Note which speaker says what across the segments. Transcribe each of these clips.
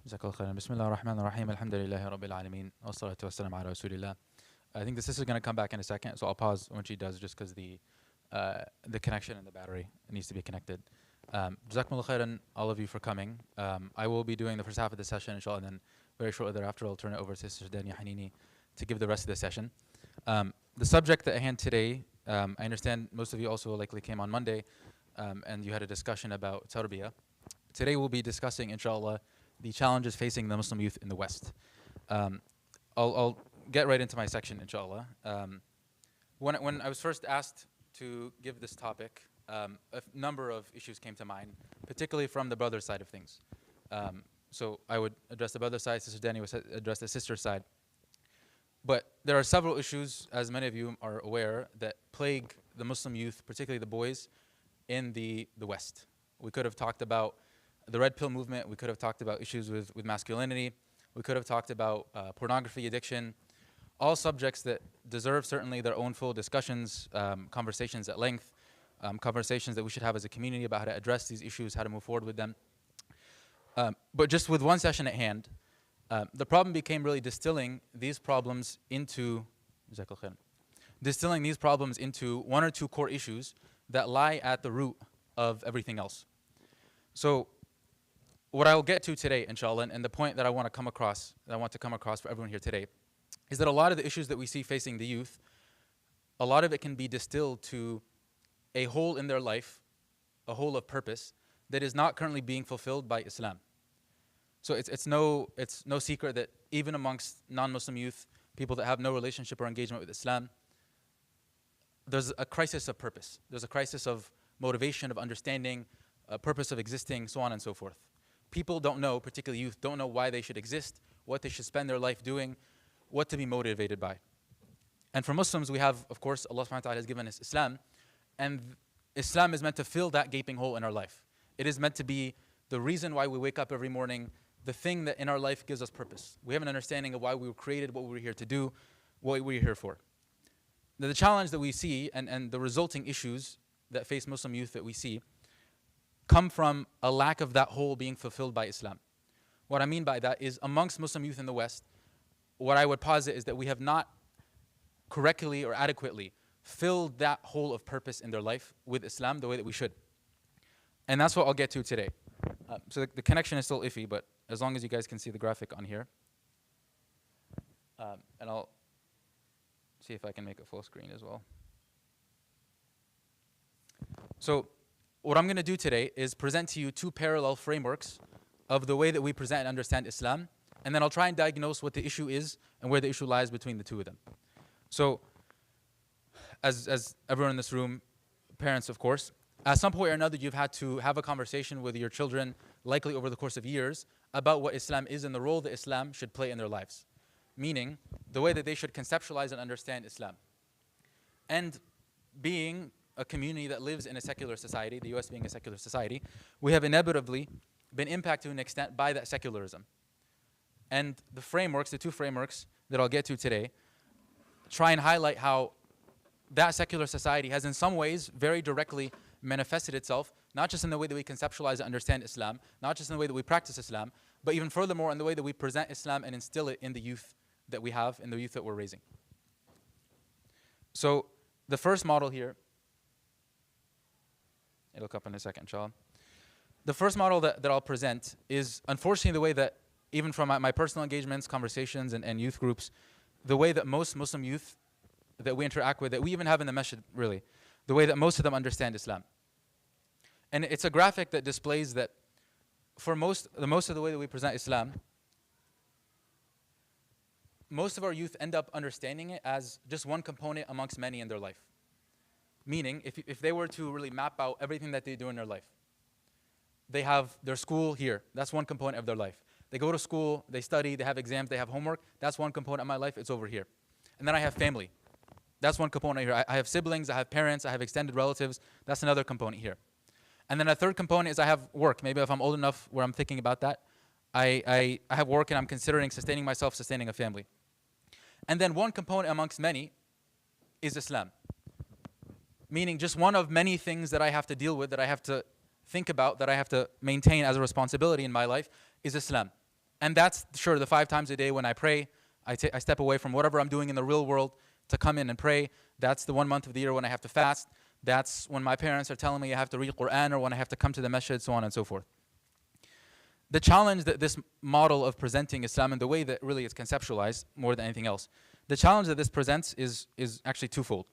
Speaker 1: جزاك الله خيرا. بسم الله الرحمن الرحيم. الحمد لله رب العالمين والصلاة والسلام على رسول الله. I think the sister's going to come back in a second, so I'll pause when she does, just because the connection and the battery needs to be connected. Jazakumullah khairan, all of you, for coming. I will be doing the first half of the session, inshallah, and then very shortly thereafter I'll turn it over to Sister Dania Hanini to give the rest of the session. The subject at hand today, I understand most of you also likely came on Monday, and you had a discussion about tarbiyah. Today we'll be discussing, inshallah, the challenges facing the Muslim youth in the West. I'll get right into my section, inshallah. When I was first asked to give this topic, a number of issues came to mind, particularly from the brother side of things. So I would address the brother side, Sister Danny would address the sister side. But there are several issues, as many of you are aware, that plague the Muslim youth, particularly the boys, in the West. We could have talked about the red pill movement. We could have talked about issues with masculinity. We could have talked about pornography addiction. All subjects that deserve certainly their own full discussions, conversations at length, conversations that we should have as a community about how to address these issues, how to move forward with them. But just with one session at hand, the problem became really distilling these problems into one or two core issues that lie at the root of everything else. So what I'll get to today, inshallah, and the point that I want to come across for everyone here today, is that a lot of the issues that we see facing the youth, a lot of it can be distilled to a hole in their life, a hole of purpose, that is not currently being fulfilled by Islam. So it's no secret that even amongst non-Muslim youth, people that have no relationship or engagement with Islam, there's a crisis of purpose. There's a crisis of motivation, of understanding, a purpose of existing, so on and so forth. People don't know, particularly youth, don't know why they should exist, what they should spend their life doing, what to be motivated by. And for Muslims, we have, of course, Allah subhanahu wa ta'ala has given us Islam, and Islam is meant to fill that gaping hole in our life. It is meant to be the reason why we wake up every morning, the thing that in our life gives us purpose. We have an understanding of why we were created, what we were here to do, what we were here for. Now, the challenge that we see and the resulting issues that face Muslim youth that we see come from a lack of that hole being fulfilled by Islam. What I mean by that is, amongst Muslim youth in the West, what I would posit is that we have not correctly or adequately filled that hole of purpose in their life with Islam the way that we should. And that's what I'll get to today. So the connection is still iffy, but as long as you guys can see the graphic on here. And I'll see if I can make a full screen as well. So what I'm going to do today is present to you two parallel frameworks of the way that we present and understand Islam, and then I'll try and diagnose what the issue is and where the issue lies between the two of them. So, as everyone in this room, parents of course, at some point or another you've had to have a conversation with your children, likely over the course of years, about what Islam is and the role that Islam should play in their lives. Meaning, the way that they should conceptualize and understand Islam. And being a community that lives in a secular society, the US being a secular society, we have inevitably been impacted to an extent by that secularism. And the two frameworks that I'll get to today, try and highlight how that secular society has in some ways very directly manifested itself, not just in the way that we conceptualize and understand Islam, not just in the way that we practice Islam, but even furthermore in the way that we present Islam and instill it in the youth that we have, in the youth that we're raising. So the first model here, it'll come up in a second, inshallah. The first model that I'll present is, unfortunately, the way that, even from my personal engagements, conversations, and youth groups, the way that most Muslim youth that we interact with, that we even have in the masjid, really, the way that most of them understand Islam. And it's a graphic that displays that for most of the way that we present Islam, most of our youth end up understanding it as just one component amongst many in their life. Meaning, if they were to really map out everything that they do in their life, they have their school here. That's one component of their life. They go to school, they study, they have exams, they have homework. That's one component of my life. It's over here. And then I have family. That's one component here. I have siblings, I have parents, I have extended relatives. That's another component here. And then a third component is I have work. Maybe if I'm old enough where I'm thinking about that, I have work and I'm considering sustaining myself, sustaining a family. And then one component amongst many is Islam. Meaning just one of many things that I have to deal with, that I have to think about, that I have to maintain as a responsibility in my life is Islam. And that's sure the 5 times a day when I pray, I step away from whatever I'm doing in the real world to come in and pray. That's the 1 month of the year when I have to fast. That's when my parents are telling me I have to read Quran, or when I have to come to the masjid, so on and so forth. The challenge that this model of presenting Islam and the way that really it's conceptualized more than anything else, the challenge that this presents is actually twofold.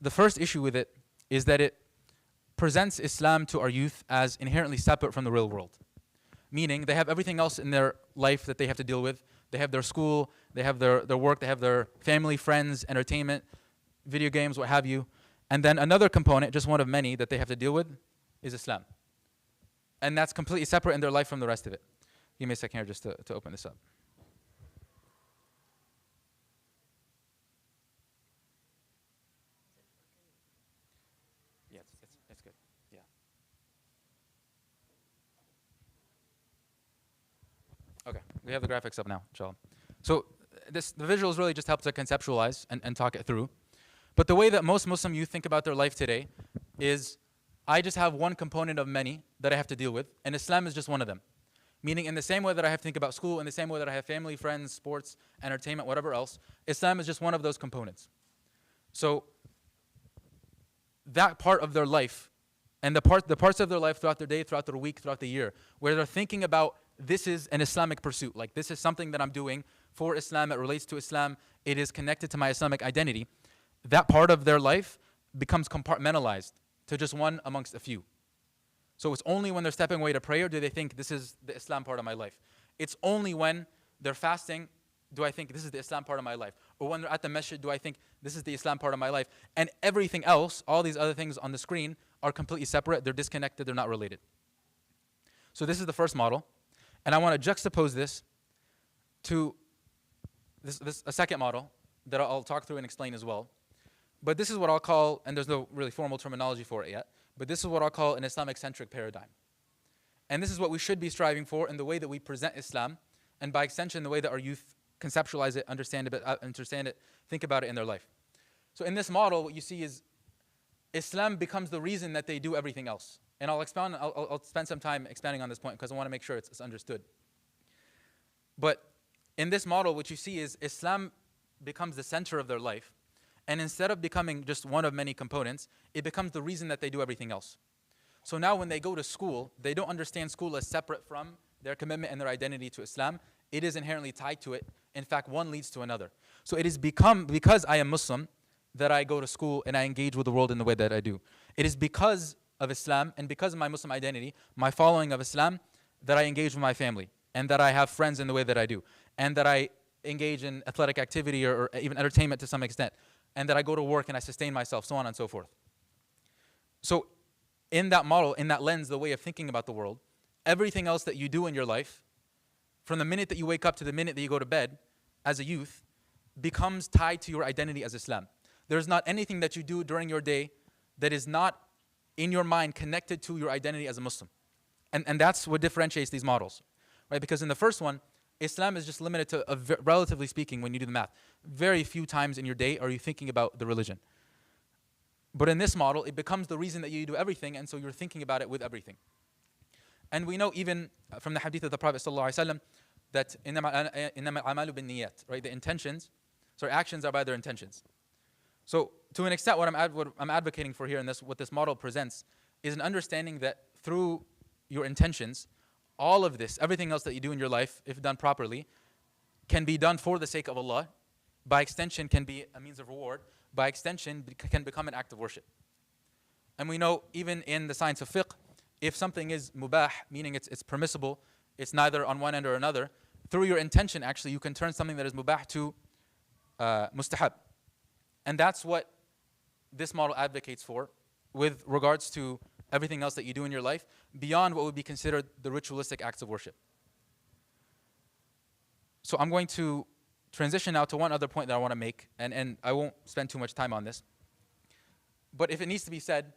Speaker 1: The first issue with it is that it presents Islam to our youth as inherently separate from the real world. Meaning they have everything else in their life that they have to deal with. They have their school, they have their work, they have their family, friends, entertainment, video games, what have you. And then another component, just one of many, that they have to deal with is Islam. And that's completely separate in their life from the rest of it. Give me a second here just to open this up. Yeah, it's good. Yeah. Okay, we have the graphics up now, inshallah. So the visuals really just help to conceptualize and talk it through. But the way that most Muslim youth think about their life today is, I just have one component of many that I have to deal with, and Islam is just one of them. Meaning in the same way that I have to think about school, in the same way that I have family, friends, sports, entertainment, whatever else, Islam is just one of those components. So that part of their life, and the parts of their life throughout their day, throughout their week, throughout the year, where they're thinking about, this is an Islamic pursuit, like this is something that I'm doing for Islam, it relates to Islam, it is connected to my Islamic identity, that part of their life becomes compartmentalized to just one amongst a few. So it's only when they're stepping away to prayer do they think this is the Islam part of my life. It's only when they're fasting do I think this is the Islam part of my life. Or when they're at the masjid do I think this is the Islam part of my life. And everything else, all these other things on the screen, are completely separate, they're disconnected, they're not related. So this is the first model. And I want to juxtapose this to a second model that I'll talk through and explain as well. But this is what I'll call, and there's no really formal terminology for it yet, but this is what I'll call an Islamic-centric paradigm. And this is what we should be striving for in the way that we present Islam, and by extension, the way that our youth conceptualize it, understand it, think about it in their life. So in this model, what you see is Islam becomes the reason that they do everything else. And I'll spend some time expanding on this point because I want to make sure it's understood. But in this model, what you see is Islam becomes the center of their life. And instead of becoming just one of many components, it becomes the reason that they do everything else. So now when they go to school, they don't understand school as separate from their commitment and their identity to Islam. It is inherently tied to it. In fact, one leads to another. So it has become, because I am Muslim, that I go to school and I engage with the world in the way that I do. It is because of Islam and because of my Muslim identity, my following of Islam, that I engage with my family and that I have friends in the way that I do and that I engage in athletic activity or even entertainment to some extent, and that I go to work and I sustain myself, so on and so forth. So in that model, in that lens, the way of thinking about the world, everything else that you do in your life, from the minute that you wake up to the minute that you go to bed as a youth, becomes tied to your identity as Islam. There's not anything that you do during your day that is not in your mind connected to your identity as a Muslim. And that's what differentiates these models, right? Because in the first one, Islam is just limited to, relatively speaking, when you do the math, very few times in your day are you thinking about the religion. But in this model, it becomes the reason that you do everything, and so you're thinking about it with everything. And we know even from the hadith of the Prophet ﷺ that إِنَّمَا الْأَعْمَالُ بِالنِّيَّاتِ, right? The intentions, sorry, actions are by their intentions. So to an extent, what I'm advocating for here, and what this model presents, is an understanding that through your intentions, all of this, everything else that you do in your life, if done properly, can be done for the sake of Allah. By extension, can be a means of reward. By extension, can become an act of worship. And we know, even in the science of fiqh, if something is mubah, meaning it's permissible, it's neither on one end or another, through your intention, actually, you can turn something that is mubah to mustahab. And that's what this model advocates for with regards to everything else that you do in your life, beyond what would be considered the ritualistic acts of worship. So I'm going to transition now to one other point that I want to make, and I won't spend too much time on this. But if it needs to be said,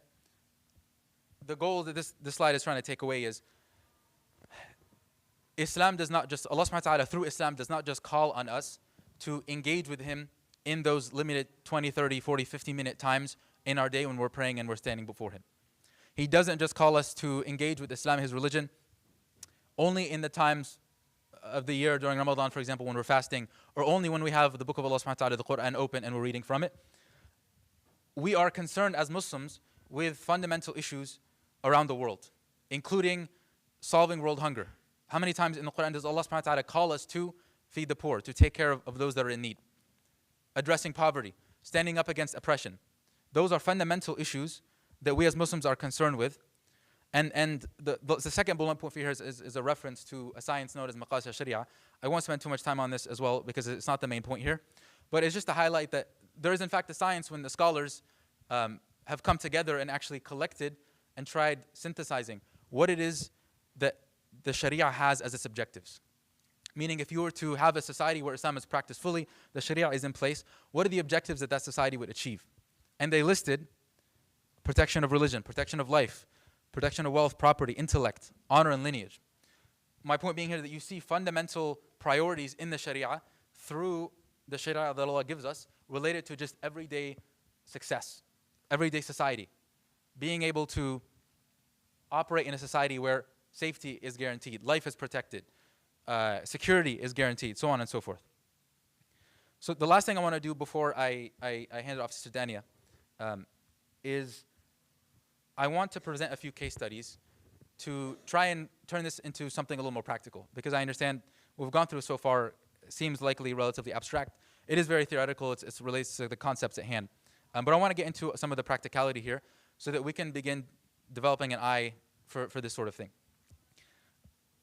Speaker 1: the goal that this slide is trying to take away is Islam does not just, Allah subhanahu wa ta'ala through Islam does not just call on us to engage with Him in those limited 20, 30, 40, 50-minute times in our day when we're praying and we're standing before Him. He doesn't just call us to engage with Islam, His religion, only in the times of the year during Ramadan, for example, when we're fasting, or only when we have the book of Allah subhanahu wa ta'ala, the Quran, open and we're reading from it. We are concerned as Muslims with fundamental issues around the world, including solving world hunger. How many times in the Quran does Allah subhanahu wa ta'ala call us to feed the poor, to take care of those that are in need? Addressing poverty, standing up against oppression. Those are fundamental issues that we as Muslims are concerned with. And the second bullet point for here is a reference to a science known as Maqasid al-Sharia. I won't spend too much time on this as well because it's not the main point here. But it's just to highlight that there is in fact a science when the scholars have come together and actually collected and tried synthesizing what it is that the Sharia has as its objectives. Meaning if you were to have a society where Islam is practiced fully, the Sharia is in place, what are the objectives that that society would achieve? And they listed protection of religion, protection of life, protection of wealth, property, intellect, honor, and lineage. My point being here that you see fundamental priorities in the Sharia through the Sharia that Allah gives us related to just everyday success, everyday society. Being able to operate in a society where safety is guaranteed, life is protected, security is guaranteed, so on and so forth. So the last thing I want to do before I hand it off to Sister Dania is I want to present a few case studies to try and turn this into something a little more practical, because I understand what we've gone through so far seems likely relatively abstract. It is very theoretical. It relates to the concepts at hand. But I want to get into some of the practicality here so that we can begin developing an eye for this sort of thing.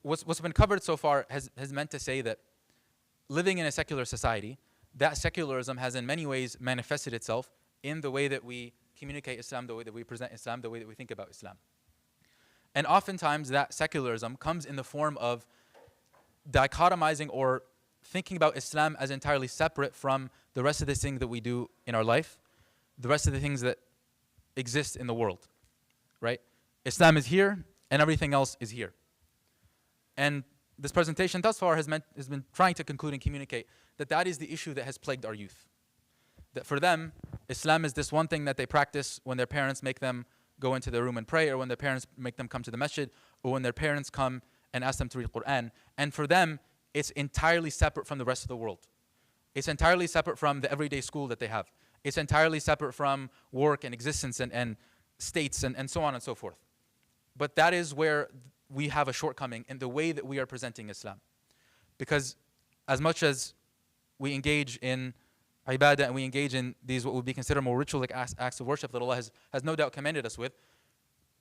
Speaker 1: What's been covered so far has meant to say that living in a secular society, that secularism has in many ways manifested itself in the way that we communicate Islam, the way that we present Islam, the way that we think about Islam. And oftentimes that secularism comes in the form of dichotomizing or thinking about Islam as entirely separate from the rest of the things that we do in our life, the rest of the things that exist in the world, right? Islam is here and everything else is here. And this presentation thus far has been trying to conclude and communicate that that is the issue that has plagued our youth. That for them, Islam is this one thing that they practice when their parents make them go into their room and pray, or when their parents make them come to the masjid, or when their parents come and ask them to read Quran. And for them, it's entirely separate from the rest of the world. It's entirely separate from the everyday school that they have. It's entirely separate from work and existence and states and so on and so forth. But that is where we have a shortcoming in the way that we are presenting Islam. Because as much as we engage in ibadah and we engage in these what would be considered more ritualistic acts of worship that Allah has no doubt commanded us with,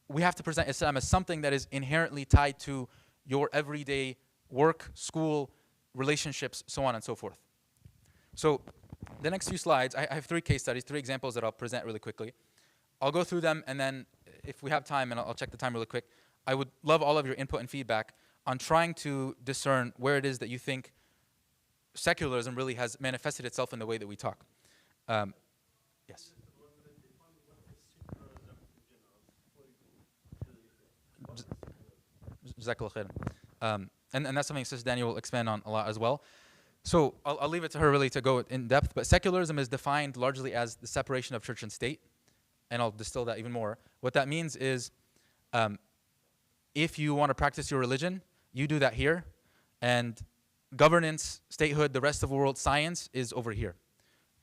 Speaker 1: we have to present Islam as something that is inherently tied to your everyday work, school, relationships, so on and so forth. So the next few slides, I have 3 case studies, 3 examples that I'll present really quickly. I'll go through them, and then if we have time, and I'll check the time really quick, I would love all of your input and feedback on trying to discern where it is that you think secularism really has manifested itself in the way that we talk. Yes. Jazakallah khairan. And that's something Sister Dania will expand on a lot as well. So I'll leave it to her really to go in depth, but secularism is defined largely as the separation of church and state, and I'll distill that even more. What that means is if you want to practice your religion, you do that here, and governance, statehood, the rest of the world, science is over here.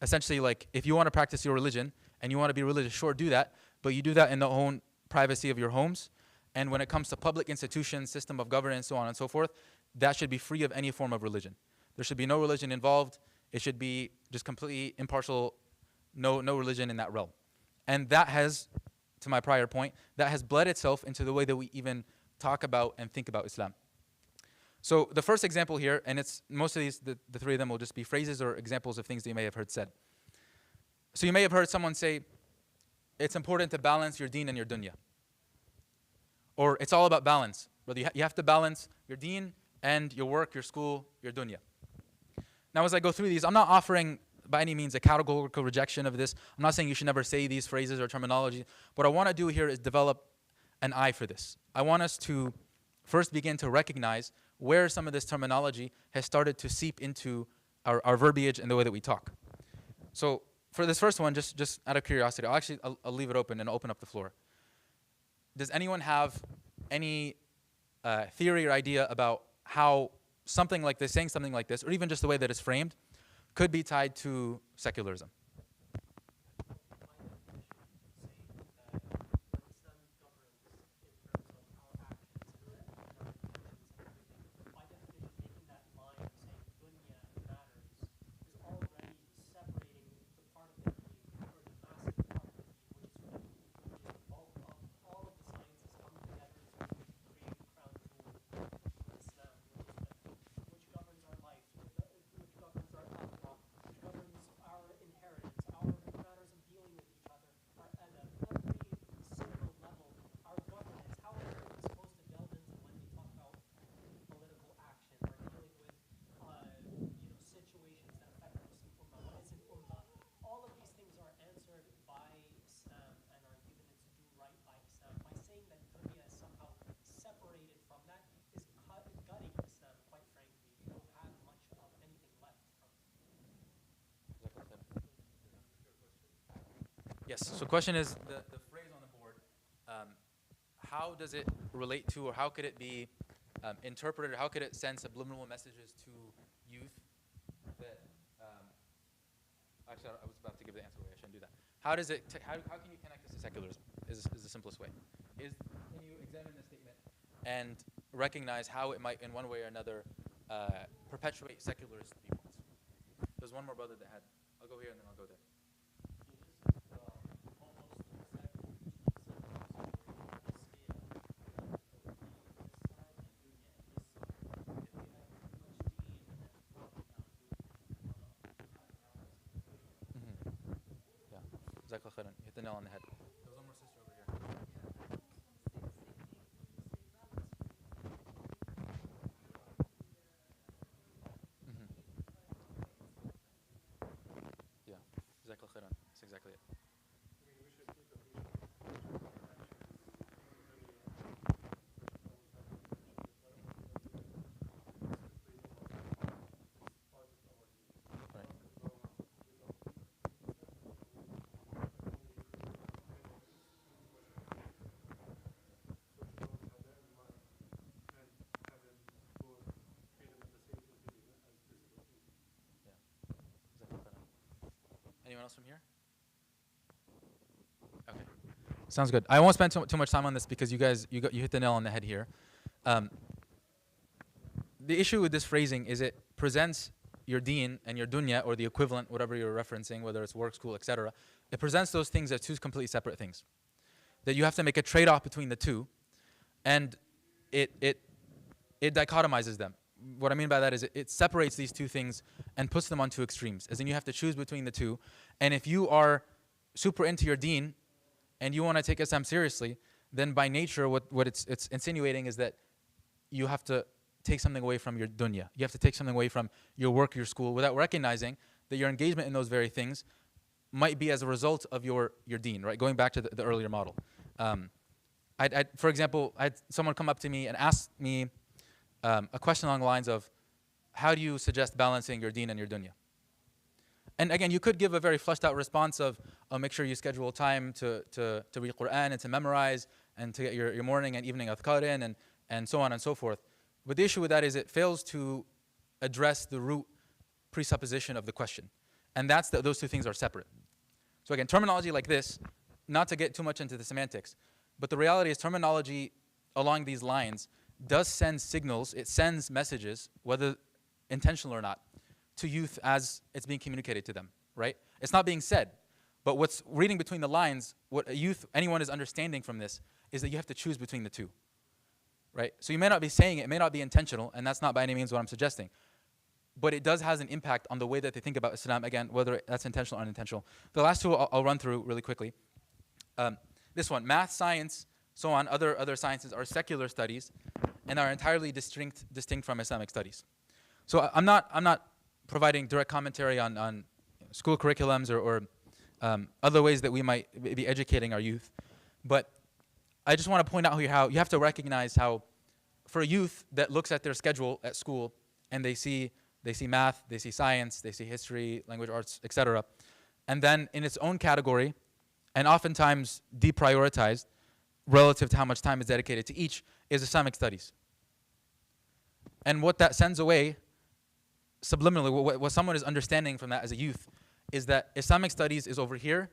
Speaker 1: Essentially, like, if you want to practice your religion and you want to be religious, sure, do that, but you do that in the own privacy of your homes. And when it comes to public institutions, system of governance, so on and so forth, that should be free of any form of religion. There should be no religion involved. It should be just completely impartial, no religion in that realm. And that has, to my prior point, that has bled itself into the way that we even talk about and think about Islam. So the first example here, and it's most of these, the 3 of them will just be phrases or examples of things that you may have heard said. So you may have heard someone say, it's important to balance your deen and your dunya. Or it's all about balance. Brother, you have to balance your deen and your work, your school, your dunya. Now as I go through these, I'm not offering by any means a categorical rejection of this. I'm not saying you should never say these phrases or terminology. What I want to do here is develop an eye for this. I want us to first begin to recognize where some of this terminology has started to seep into our verbiage and the way that we talk. So for this first one, just out of curiosity, I'll leave it open and open up the floor. Does anyone have any theory or idea about how something like this, saying something like this, or even just the way that it's framed, could be tied to secularism? Yes. So question is the phrase on the board. How does it relate to, or how could it be interpreted? Or how could it send subliminal messages to youth? That actually, I was about to give the answer away. I shouldn't do that. How does it? How can you connect this to secularism? Is the simplest way. Can you examine the statement and recognize how it might, in one way or another, perpetuate secularist viewpoints? There's one more brother that had. I'll go here and then I'll go there. You hit the nail on the head. There's one more sister over here. Yeah, that's exactly it. Anyone else from here? Okay, sounds good. I won't spend too much time on this because you hit the nail on the head here. The issue with this phrasing is it presents your deen and your dunya, or the equivalent, whatever you're referencing, whether it's work, school, etc. It presents those things as two completely separate things. That you have to make a trade-off between the two, and it dichotomizes them. What I mean by that is it separates these two things and puts them on two extremes. As in, you have to choose between the two. And if you are super into your deen and you want to take Islam seriously, then by nature what it's insinuating is that you have to take something away from your dunya. You have to take something away from your work, your school, without recognizing that your engagement in those very things might be as a result of your deen, right? Going back to the earlier model. For example, I had someone come up to me and ask me a question along the lines of, how do you suggest balancing your deen and your dunya? And again, you could give a very fleshed out response of, make sure you schedule time to read Quran and to memorize and to get your morning and evening adhkar in, and so on and so forth. But the issue with that is it fails to address the root presupposition of the question. And that's that those two things are separate. So again, terminology like this, not to get too much into the semantics, but the reality is terminology along these lines does send signals, it sends messages, whether intentional or not, to youth as it's being communicated to them, right? It's not being said, but what's reading between the lines, what a youth, anyone is understanding from this, is that you have to choose between the two, right? So you may not be saying it may not be intentional, and that's not by any means what I'm suggesting, but it does has an impact on the way that they think about Islam, again, whether that's intentional or unintentional. The last two I'll run through really quickly. This one, math, science, so on, other sciences are secular studies and are entirely distinct from Islamic studies. So I'm not providing direct commentary on school curriculums or other ways that we might be educating our youth, but I just want to point out here how you have to recognize how for a youth that looks at their schedule at school and they see math, they see science, they see history, language arts, etc. And then in its own category, and oftentimes deprioritized relative to how much time is dedicated to each, is Islamic studies. And what that sends away subliminally, what someone is understanding from that as a youth, is that Islamic studies is over here,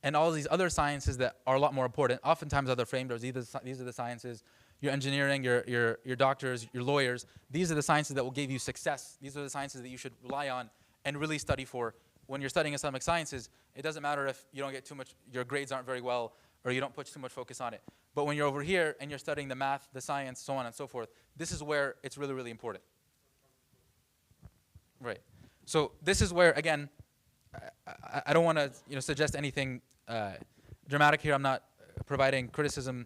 Speaker 1: and all these other sciences that are a lot more important, oftentimes are framed as these are the sciences, your engineering, your doctors, your lawyers, these are the sciences that will give you success. These are the sciences that you should rely on and really study for. When you're studying Islamic sciences, it doesn't matter if you don't get too much, your grades aren't very well, or you don't put too much focus on it. But when you're over here and you're studying the math, the science, so on and so forth, this is where it's really, really important. Right. So this is where, again, I don't want to suggest anything dramatic here. I'm not providing criticism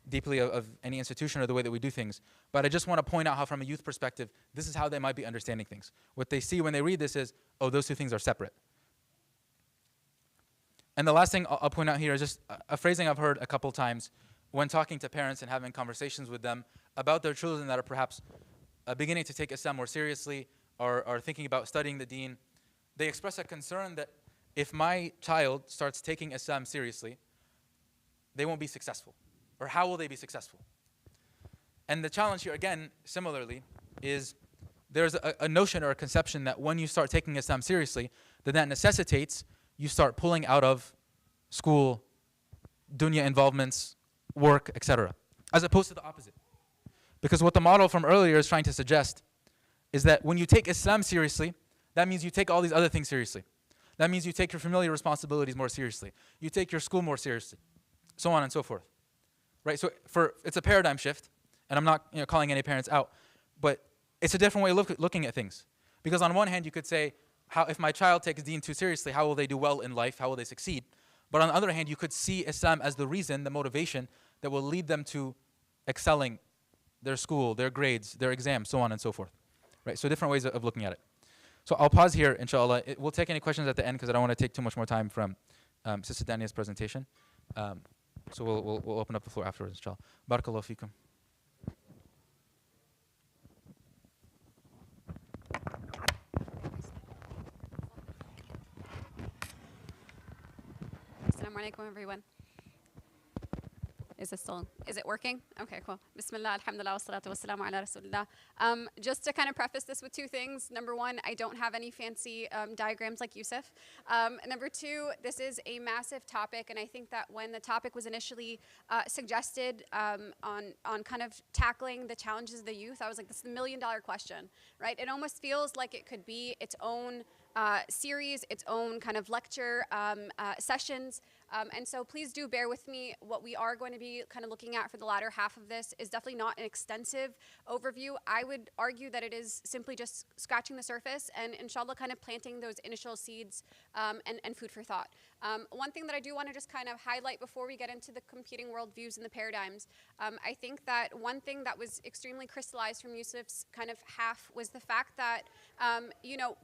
Speaker 1: deeply of any institution or the way that we do things. But I just want to point out how from a youth perspective, this is how they might be understanding things. What they see when they read this is, oh, those two things are separate. And the last thing I'll point out here is just a phrasing I've heard a couple times when talking to parents and having conversations with them about their children that are perhaps beginning to take Islam more seriously or are thinking about studying the deen. They express a concern that if my child starts taking Islam seriously, they won't be successful. Or how will they be successful? And the challenge here, again, similarly, is there's a notion or a conception that when you start taking Islam seriously, that necessitates you start pulling out of school, dunya involvements, work, etc., as opposed to the opposite. Because what the model from earlier is trying to suggest is that when you take Islam seriously, that means you take all these other things seriously. That means you take your familial responsibilities more seriously. You take your school more seriously, so on and so forth. Right? So it's a paradigm shift, and I'm not calling any parents out, but it's a different way of looking at things. Because on one hand, you could say, if my child takes deen too seriously, how will they do well in life? How will they succeed? But on the other hand, you could see Islam as the reason, the motivation that will lead them to excelling their school, their grades, their exams, so on and so forth. Right? So different ways of looking at it. So I'll pause here, inshallah. We'll take any questions at the end because I don't want to take too much more time from Sister Dania's presentation. So we'll open up the floor afterwards, inshallah. Barakallahu feekum.
Speaker 2: Assalamu alaikum, everyone. Is it working? Okay, cool. Bismillah, alhamdulillah, wa salatu wa salamu ala rasulillah. Just to kind of preface this with two things. Number one, I don't have any fancy diagrams like Yusuf. Number two, this is a massive topic, and I think that when the topic was initially suggested on kind of tackling the challenges of the youth, I was like, this is the million-dollar question, right? It almost feels like it could be its own series, its own kind of lecture sessions. And so please do bear with me. What we are going to be kind of looking at for the latter half of this is definitely not an extensive overview. I would argue that it is simply just scratching the surface and inshallah kind of planting those initial seeds and food for thought. One thing that I do want to just kind of highlight before we get into the competing worldviews and the paradigms, I think that one thing that was extremely crystallized from Yusuf's kind of half was the fact that,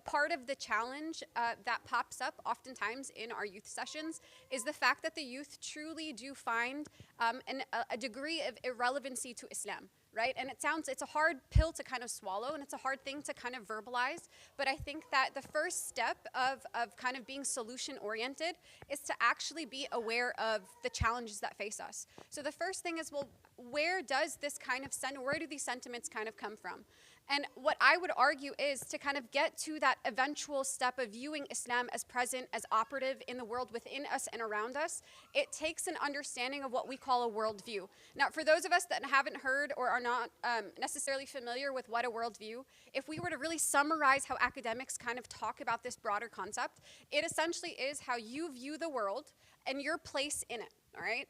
Speaker 2: part of the challenge that pops up oftentimes in our youth sessions is the fact that the youth truly do find a degree of irrelevancy to Islam. Right? And it's a hard pill to kind of swallow, and it's a hard thing to kind of verbalize. But I think that the first step of kind of being solution oriented is to actually be aware of the challenges that face us. So the first thing is, well, where do these sentiments kind of come from? And what I would argue is to kind of get to that eventual step of viewing Islam as present, as operative in the world within us and around us, it takes an understanding of what we call a worldview. Now, for those of us that haven't heard or are not necessarily familiar with what a worldview, if we were to really summarize how academics kind of talk about this broader concept, it essentially is how you view the world and your place in it, all right?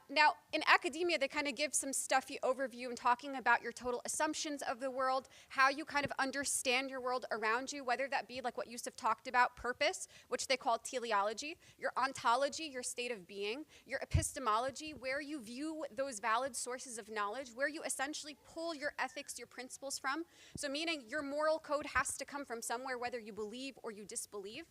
Speaker 2: Now, in academia, they kind of give some stuffy overview and talking about your total assumptions of the world, how you kind of understand your world around you, whether that be like what Yusuf talked about, purpose, which they call teleology, your ontology, your state of being, your epistemology, where you view those valid sources of knowledge, where you essentially pull your ethics, your principles from. So meaning your moral code has to come from somewhere, whether you believe or you disbelieve.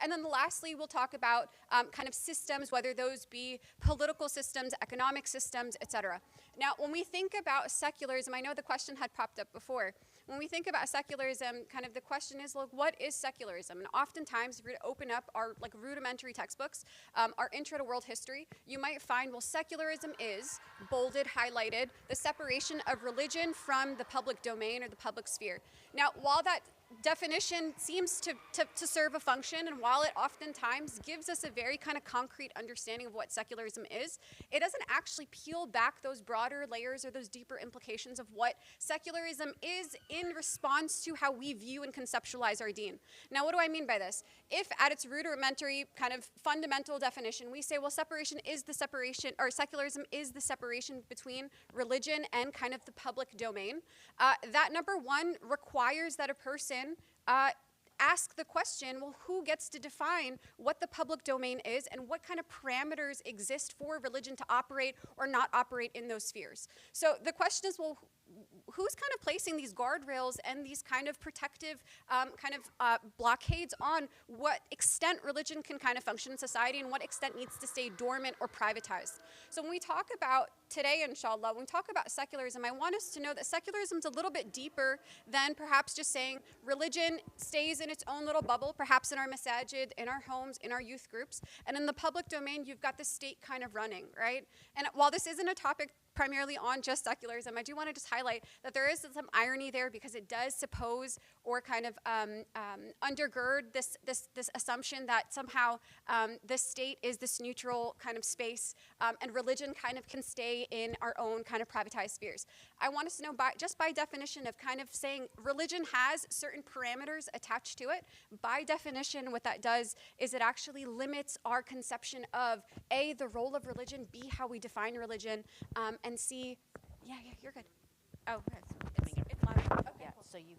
Speaker 2: And then lastly, we'll talk about kind of systems, whether those be political systems, economic systems, etc. Now, when we think about secularism, I know the question had popped up before. When we think about secularism, kind of the question is, look, what is secularism? And oftentimes, if you were to open up our like rudimentary textbooks, our intro to world history, you might find, well, secularism is bolded, highlighted, the separation of religion from the public domain or the public sphere. Now, while that definition seems to serve a function, and while it oftentimes gives us a very kind of concrete understanding of what secularism is, it doesn't actually peel back those broader layers or those deeper implications of what secularism is in response to how we view and conceptualize our deen. Now, what do I mean by this? If at its rudimentary kind of fundamental definition, we say, well, separation is the separation, or secularism is the separation between religion and kind of the public domain, that number one requires that a person ask the question, well, who gets to define what the public domain is and what kind of parameters exist for religion to operate or not operate in those spheres? So the question is, well, who's kind of placing these guardrails and these kind of protective blockades on what extent religion can kind of function in society and what extent needs to stay dormant or privatized? So when we talk about today, inshallah, when we talk about secularism, I want us to know that secularism is a little bit deeper than perhaps just saying religion stays in its own little bubble, perhaps in our masajid, in our homes, in our youth groups, and in the public domain, you've got the state kind of running, right? And while this isn't a topic primarily on just secularism, I do want to just highlight that there is some irony there, because it does suppose or kind of undergird this assumption that somehow the state is this neutral kind of space, and religion kind of can stay in our own kind of privatized spheres. I want us to know, just by definition of kind of saying religion has certain parameters attached to it, by definition what that does is it actually limits our conception of A, the role of religion, B, how we define religion, and C, yeah, you're good. Oh, it's loud. Okay,
Speaker 3: Yeah,
Speaker 2: cool.
Speaker 3: so you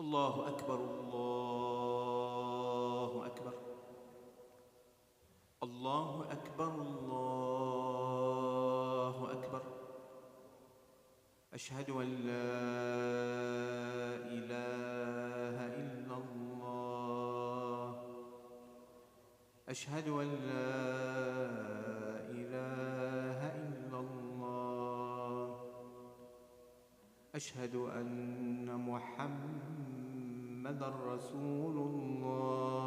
Speaker 3: الله أكبر الله أكبر الله أكبر الله أكبر أشهد أن لا إله إلا الله أشهد أن لا إله إلا الله أشهد أن محمدًا رسول الله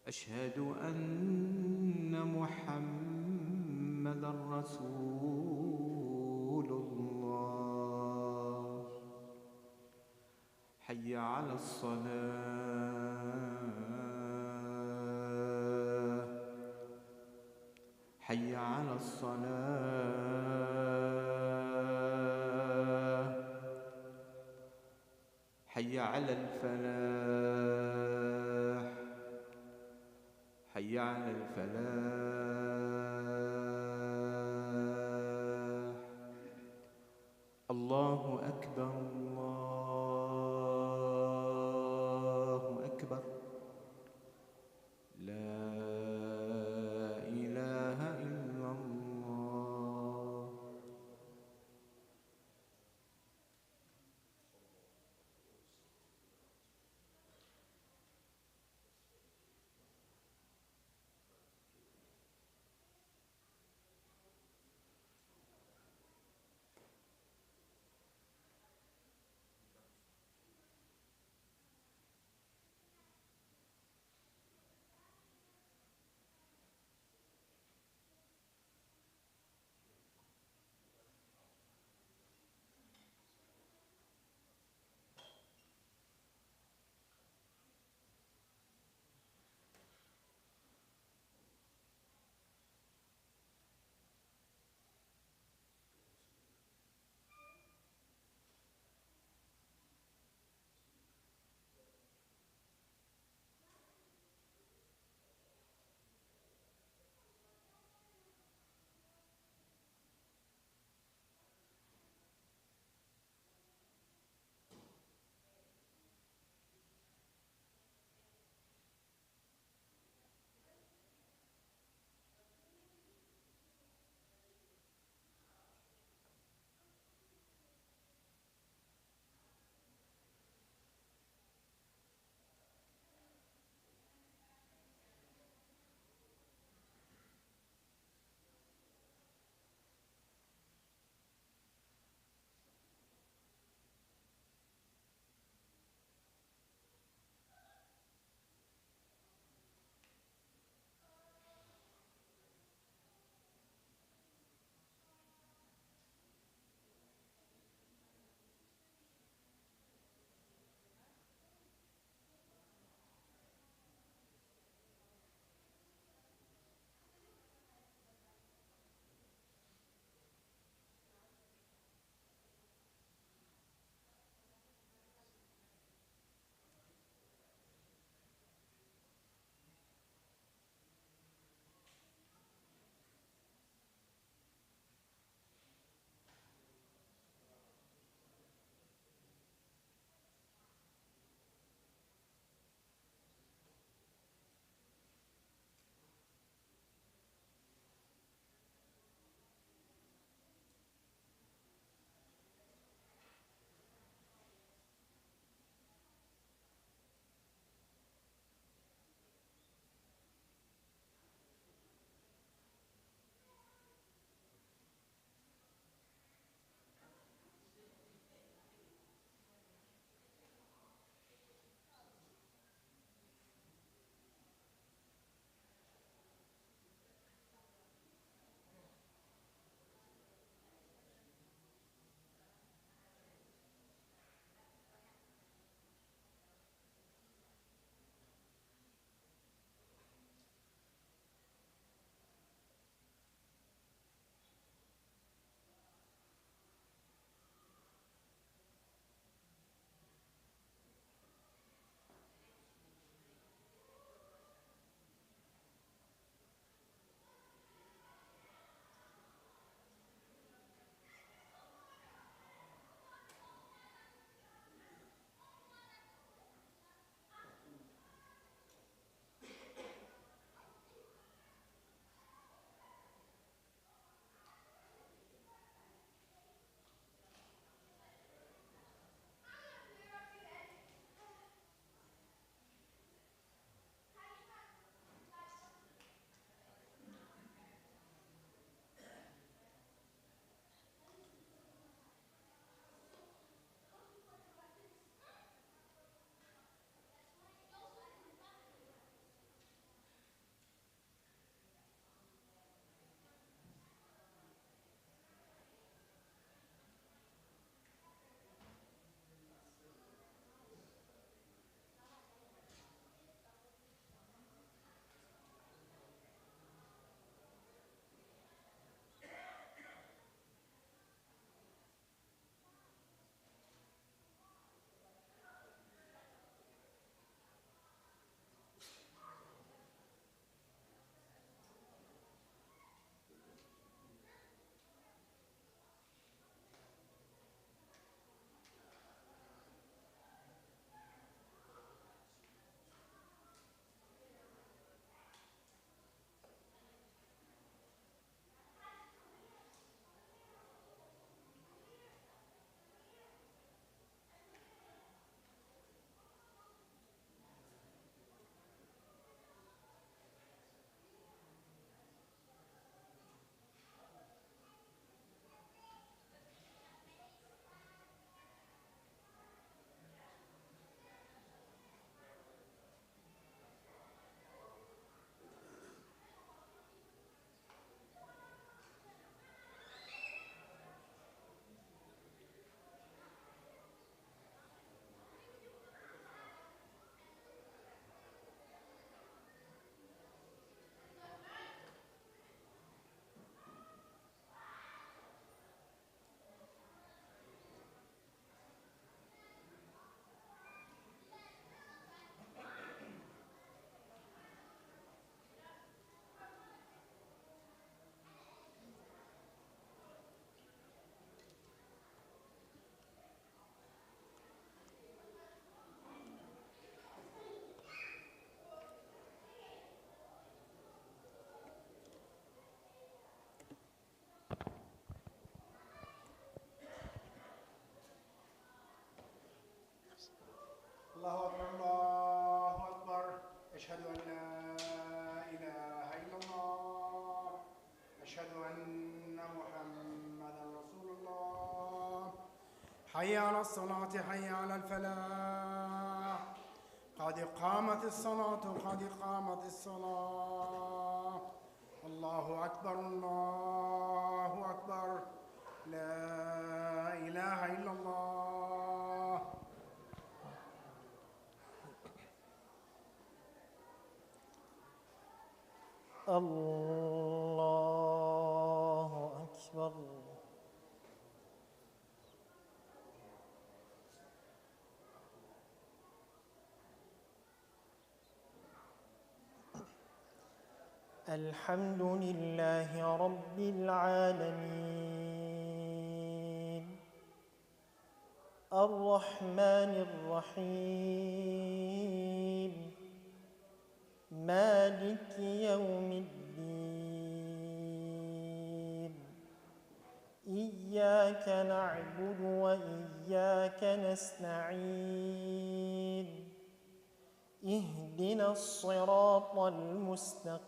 Speaker 3: أشهد أن محمدًا رسول الله حي على الصلاة حي على الصلاة حي على الفلاح حي على الفلاح الله أكبر الله أكبر لا إله إلا الله
Speaker 4: الله أكبر الله أكبر أشهد أن لا إله إلا الله أشهد أن محمدا رسول الله حي على الصلاة حي على الفلاح قد قامت الصلاة قد قامت الصلاة الله أكبر الله أكبر لا إله إلا الله
Speaker 5: الله أكبر الحمد لله رب العالمين الرحمن الرحيم مالك يوم الدين إياك نعبد وإياك نستعين اهدنا الصراط المستقيم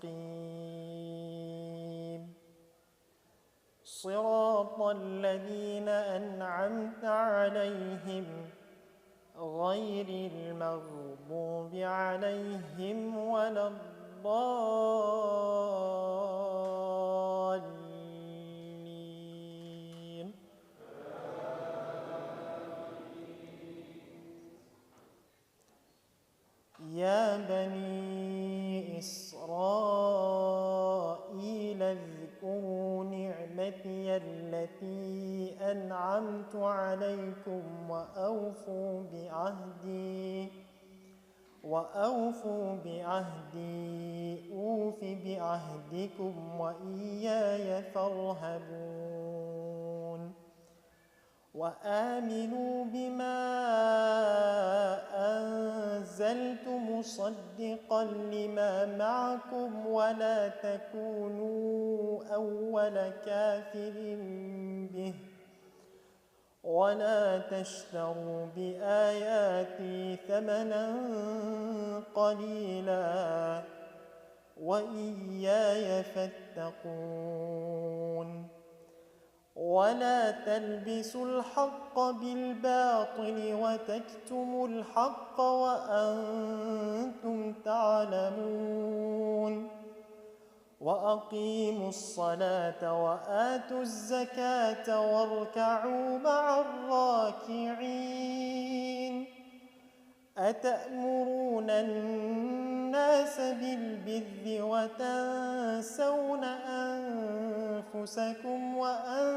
Speaker 5: صراط الذين أنعمت عليهم غير المغضوب عليهم ولا الضالين يا بني إسرائيل اذكروا نعمتي التي أنعمت عليكم وأوفوا بعهدي أوف بعهدكم وإياي فارهبون وآمنوا بما أنزلت مصدقا لما معكم ولا تكونوا أول كافر به ولا تشتروا بآياتي ثمنا قليلا وإياي فاتقون ولا تلبسوا الحق بالباطل وتكتموا الحق وأنتم تعلمون وأقيموا الصلاة وآتوا الزكاة واركعوا مع الراكعين أتأمرون الناس بالبر وتنسون أنفسكم وأنتم